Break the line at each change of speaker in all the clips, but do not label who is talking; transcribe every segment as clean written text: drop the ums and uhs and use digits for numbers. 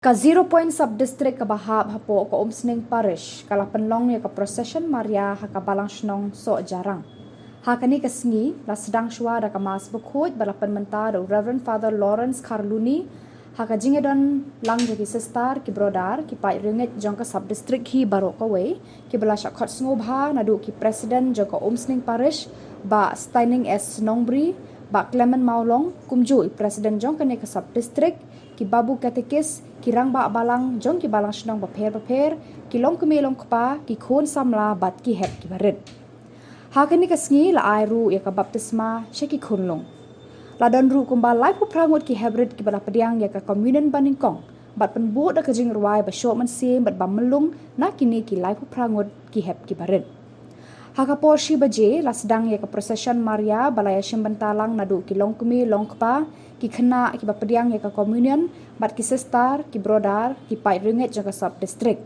Ka 0 point sub-district ka Bahab hapo ka Umsning Parish kala penlong ya ka procession Maria ha ka balang shnong so jarang. Ha kani ka sngi la sedang shwa da ka mas bukhoj balapan menta da Reverend Father Lawrence Carluni ha ka jingedon lang jadi sestar ki brodar ki pai ringet jong ka sub-district hi baro ka we ki bala shakot sngoba na du ki president jong ka Umsning Parish ba Steining S Nongbri ba Clement Maulong kumju president jong kani ka sub-district ki babu katekis ki rang ba balang jong ki balang shnong ba pher ki long kumelong kpa ki khon samla bat ki hep ki barit ha kani ka sngi la airu ya ka baptisma sheki khunlong la don ru kumba lai pu prangut ki hebrit ki bala pediang ya ka communion baningkong bat penbu da ka jing ruai ba shok man sim bat bamlung na kini ki lai pu prangut ki hep ki barit ha ka porshi baje la sedang ya ka procession Maria balaya shimbentalang nadu ki long kumi long kpa ki khana ki bapediang ya ka communion bat ki sestar ki brodar ki pai ringet jaga sub district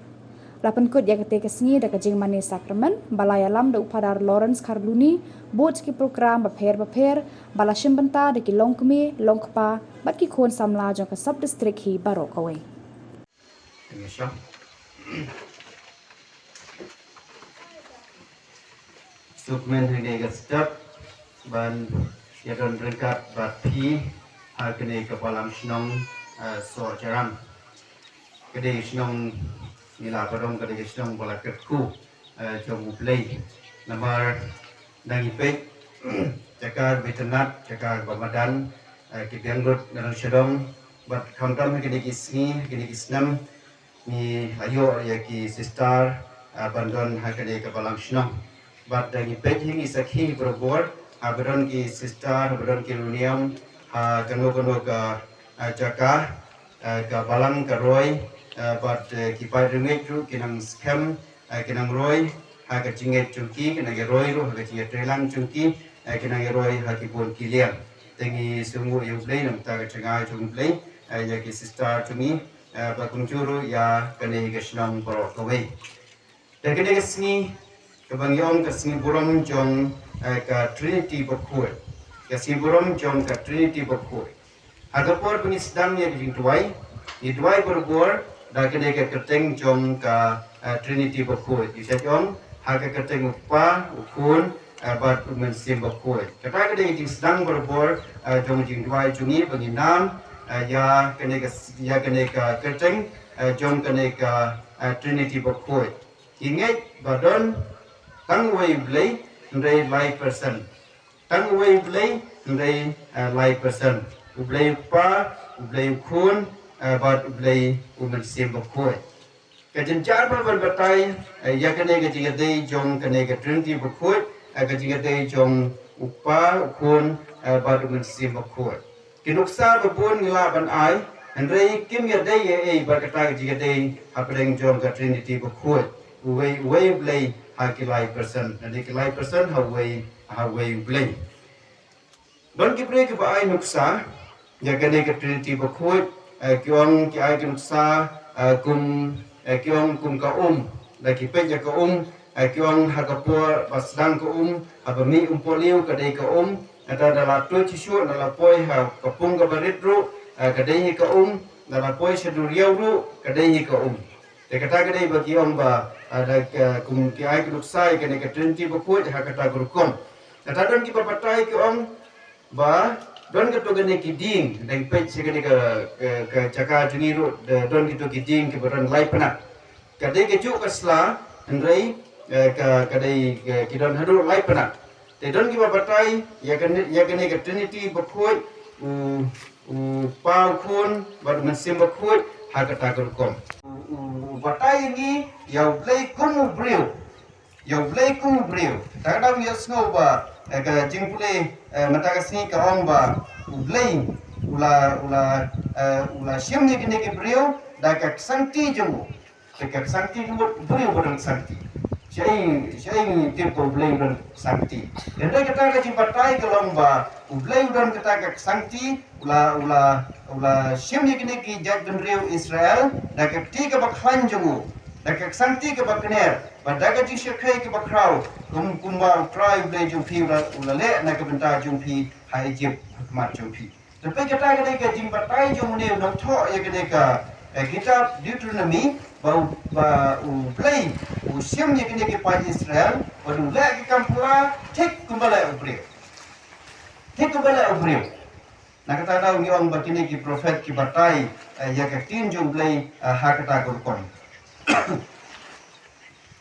lapan kut ya kate kesni da ka jing mani sakramen balaya lam da upadar Lawrence Carluni bot ki program bapher bala shimbenta da ki longkmi longkpa bat ki khon samla jaga sub district hi baro kawe
Sukmen hingga step ban ya don ringkat bat pi kene kepalang senong so jaram kede senong nila padong kede senong bala ketku jom play nomor dangi pek cakar betenat cakar bamadan kipiangut dalam sedong bat kamtam kede kisni kede kisnam ni ayo ya ki sister bandon kede kepalang senong bat dangi pek hingi sakhi berbor abron ki sister abron ki runiam kano ka jaka ka balang ka roy bat ki pai ringet ru kinang scam kinang roy ha ka jinget chungki kinang roy ru ha ka jinget trelang chungki kinang roy ha ki bon kilian tengi sungu yu play nam ta ka chenga chung play ya ki sister chungi ba kunjuru ya kane ka shnam boro ka we ta kane ka sni ka bangyong ka sni buram jong ka Trinity Bakul kasi buram jom ka Trinity Bakul agapor bunyi sedang ya di duai berbor da kene ka keteng jom ka Trinity Bakul isa jom haga keteng upa ukun bat mensim Bakul kata kene di sedang berbor jom jing duai jungi bunyi nam ya kene ka keteng jom kene ka Trinity Bakul ingat badon tangway blay ndai lai person tang way play ndai lai person ublay pa ublay khun bat ublay umen sim bakoi kajen char par batai ya kane ga jinga dei jong kane ga trinity bakoi ga jinga dei jong upa khun bat umen sim bakoi kinuksa babun ngila ban ai ndai kim ya dei e barkata ga jinga dei hapeng jong ga trinity bakoi way ublay hakilai person nanti kilai person how way play don ki break ba ai nuksa ya gane ka trinity ba khoi kyong ki ai nuksa kum kum ka la ki pe ja ka kyong ha ka por basdang ka aba mi poliu ka dei ka ada dala to chi shu dala poi ha ka pung ka baritru ka dei ka dala poi shaduriau ru ka dei ka te kata kadai bagi ba ada kum ki ai sai kene ka trinity ba ko ha kata gurukom kata don ki patai ki ba don ka to gane ki ding dai pet se kene ka chaka jungi ro don ki to ki ding ki baran lai pana kadai ke chu ka sla ndrai ka kadai ki don hadu lai pana te don ki patai ya kene ka trinity ba ko pa khun ba mensim ba ko ha kata gurukom batai ini yau play kumu brio kadang ya snow ba ka jing play mata ka sni ka ong ba play ula shim ni kene ke brio da ka santi jumu ka santi jumu brio bodang santi shai tempo play bodang santi dan da kata ka jing batai ka long ba play bodang kata ka santi ula shim ni kene ki jag dan rio Israel da ka tiga bakhan jumu da santi ke bakner badaga ji shekai ke bakrau kumba try play jumpi ula le na ke benta jumpi hai jip mat jumpi tapi kata ke jim batai jumne no tho ya ke ka kitab Deuteronomy bau play siam ye kini ke pai Israel badu lagi kampula tek kembali ubriu nak kata tahu ni orang berkini ki profet ki batai ya ke tinjung play hakata gurkon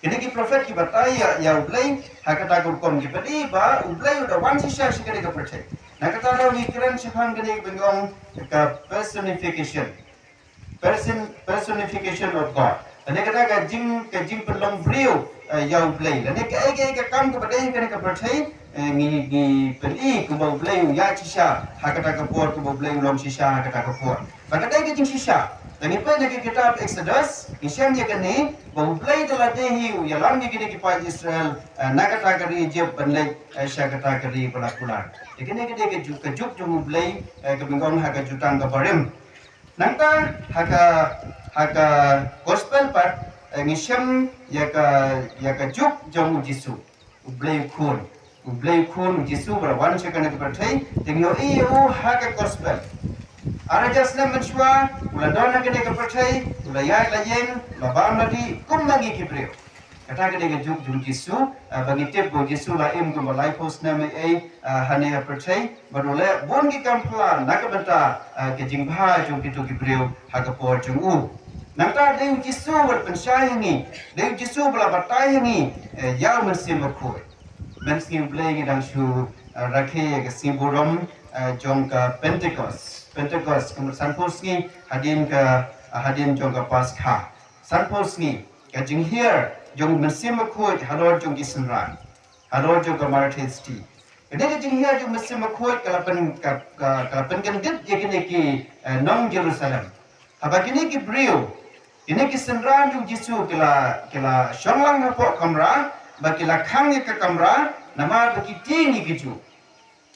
kini ki profet ki batai ya play hakata gurkon ki pedi ba play udah wan sisa sikere ke percaya nak kata tahu ni kiran sifang kini bengong ke personification of God. Dan dia kata jing pelong beliau yang play. Dan dia ke kam ke badai kena ke percaya ngi peli ke bau beliau ya sisa hakata ke por ke bau beliau lom sisa hakata ke por. Maka dia ke jing sisa. Dan ipa dia ke kitab Exodus isiam dia kene bau beliau telah dehi ya lam dia kene ke pai Israel nakata ke Egypt benlek syakata ke pelakulan. Dia kene ke juk jung beliau ke bengong haga jutang ke barim. Nangta haka gospel part ngisham yaka juk jong Jisu ublay kun Jisu berawan sekana kepercayai tengyo iyo haka gospel ara jasna menshwa ula dona kene kepercayai ula ya layen babam lagi kum lagi kibreo kata kene juk jong Jisu bagi tip bo Jisu la im kum life host name hane percayai barule bon ki kamplan nakabenta ke jingba jong kitu kibreo haka por jong u Nangta Dewi Jisu berpensyai Dewi Jisu belabatai ini Yau mensim berkoi Mensim belai dan su Rakhe ke simbolom Jom ke Pentecost Kemudian Sanpos ni Hadin jom ke Paskah Sanpos ni Kajing here Jom mensim berkoi Halor jom kisenran Halor jom ke Marathisti Jadi kajing here jom mensim berkoi Kalapan gendit Ia ki Nong Jerusalem Habagini ki brio ini kisenran jung Jisu kila shonglang hapok kamra bakila khangi ke kamra nama baki tingi kiju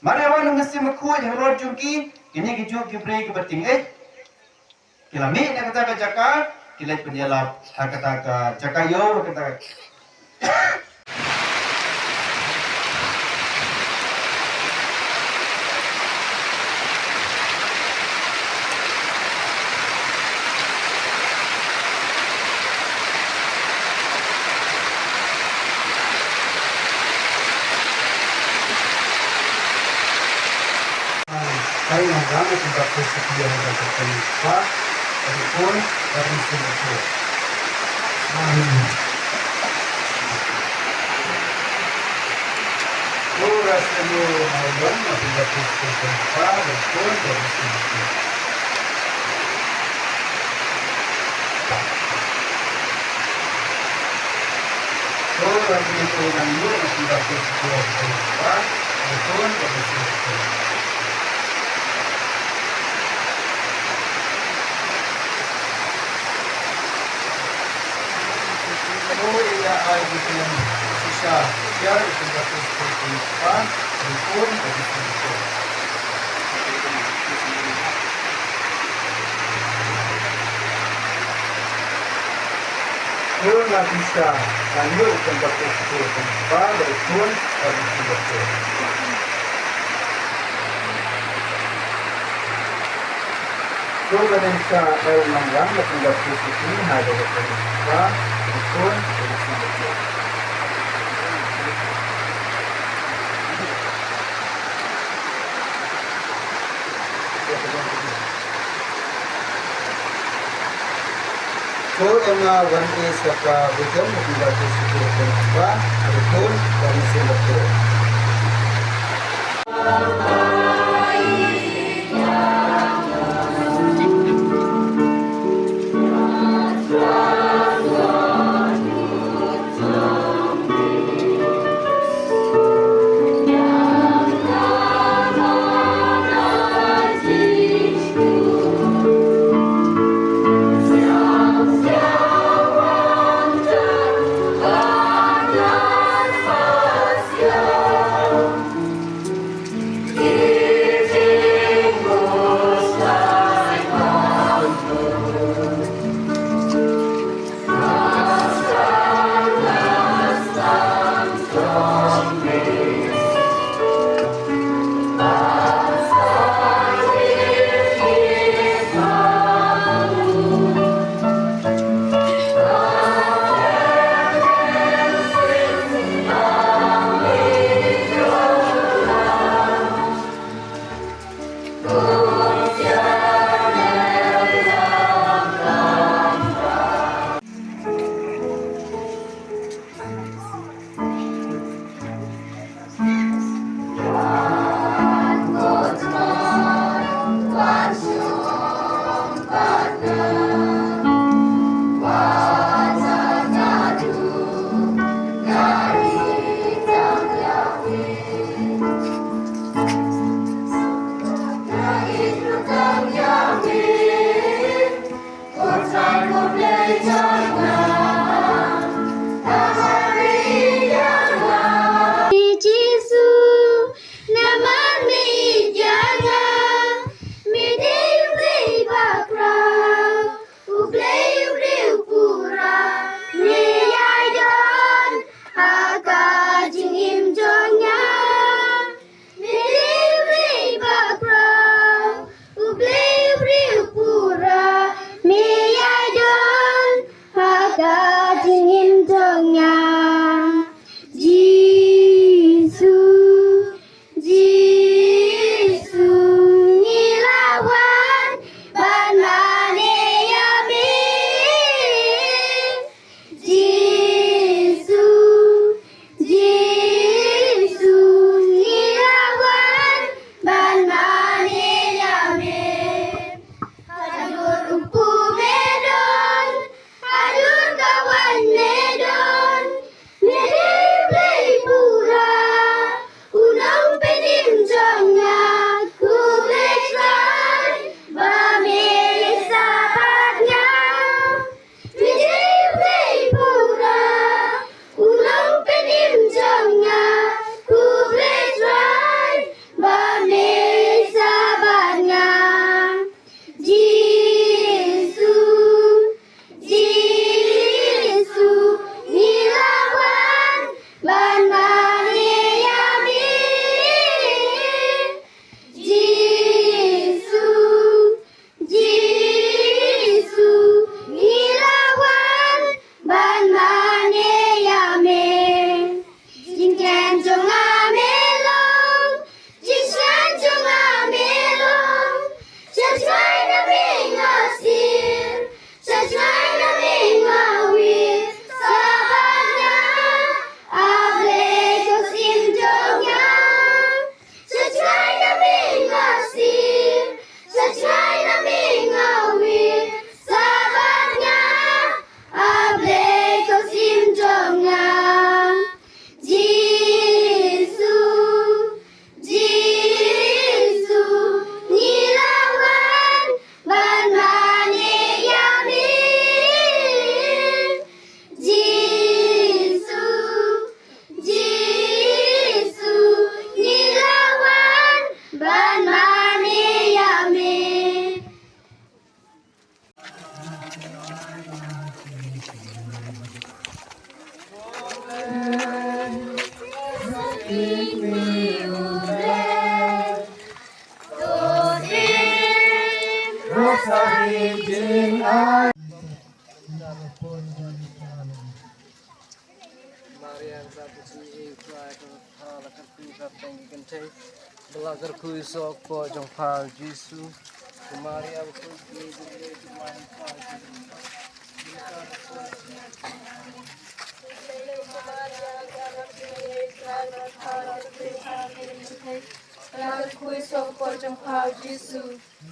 mari awan ngasi makhuaj haror jung ki ini kiju ki brei ke bating kila mi na kata ka jaka kila penjala hakata ka jaka yo kata Saya mengganggu tempat persediaan dan terkelupa Adapun dari Singapura rasanya malam tempat persediaan Adapun dari Singapura rasanya malam tempat persediaan Adapun dari Singapura ia aibutnya sisa biar sebagai sebuah rukun bagi kita. Kurang bisa lanjut sebagai sebuah rukun bagi kita. Kurang bisa menang sebagai sebuah ada sebuah rukun bagi kita. So one is wisdom bila disebut apa rukun dari Singapura.
Yeah. Giêsu naman medyaga medey bakra ublay pura meyadan haka jingim jonya medey bakra ublay pura meyadan haka jingim jonya Jisu nilawan banane yame Jisu nilawan banane yame Hadur umpu medon hadur kawan medon medey pura unang pedim jangnya ku besar bamilik sahabatnya medey pura unang pedim jangnya ku besar bamilik sahabatnya Jisu nilawan banane yame Jisu nilawan banane yame Jingken jonga melong Jingken jonga melong Sajai na mengasir Sajai na mengawir Sahabatnya Able kosim jongnya Sajai na mengasir Sajai na mengawir Sahabatnya Able kosim jongnya Jisu nilawan banane yame Jisu nilawan banane yame
Marian Rapusi Ifra Kala Kartu Kapeng Kente Belajar Kui Sok Po Jong Pal Jisu Maria Kui Dile Tuan Pal
Belajar kui sok po jong pao Jisu,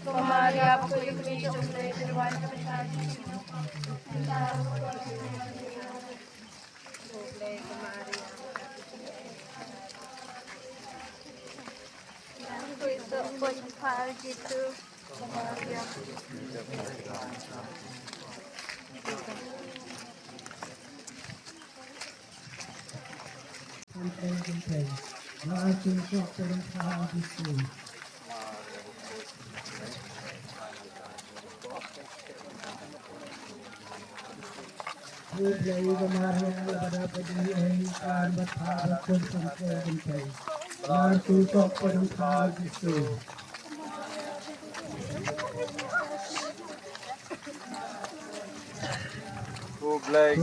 Maria Kui Dile Tuan Pal Jisu. Kui sok po jong pao Jisu,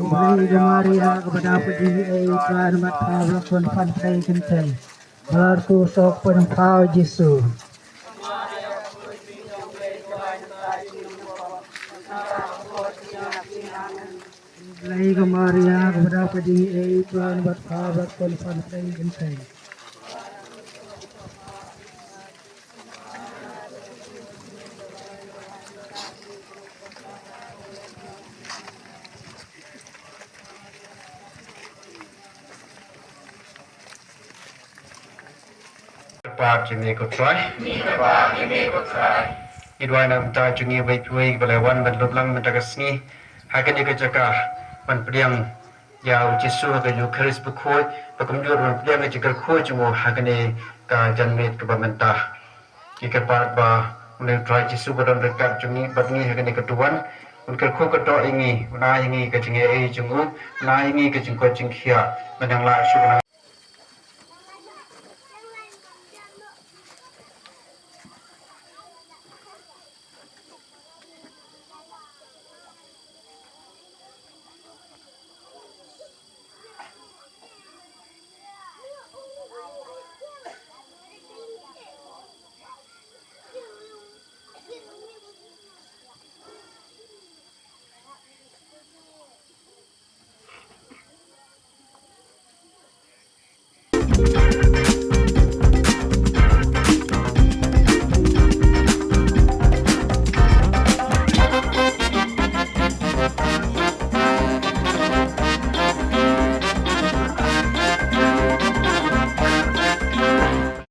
Maria
Maria kepada pedih Tuhan mata lakon pantai kentai Berku sok penempau Yesus Lagi ke Maria kepada pedih Tuhan mata lakon pantai kentai
Pak Jimmy Kutrai. idwai na mta chungi bai pui balawan ban lublang mentagasni hakani ka jaka ban priang yau jisu ka yu kharis bukhoi pakum jor ban priang ka jikar khoi chumo hakani ka janmet ka bamenta ikat ba unen try jisu badon dekat chungi batni hakani ka tuan unkar kho ka to ingi una ingi ka jinge e chungu na ingi ka jingko jingkhia manang la shu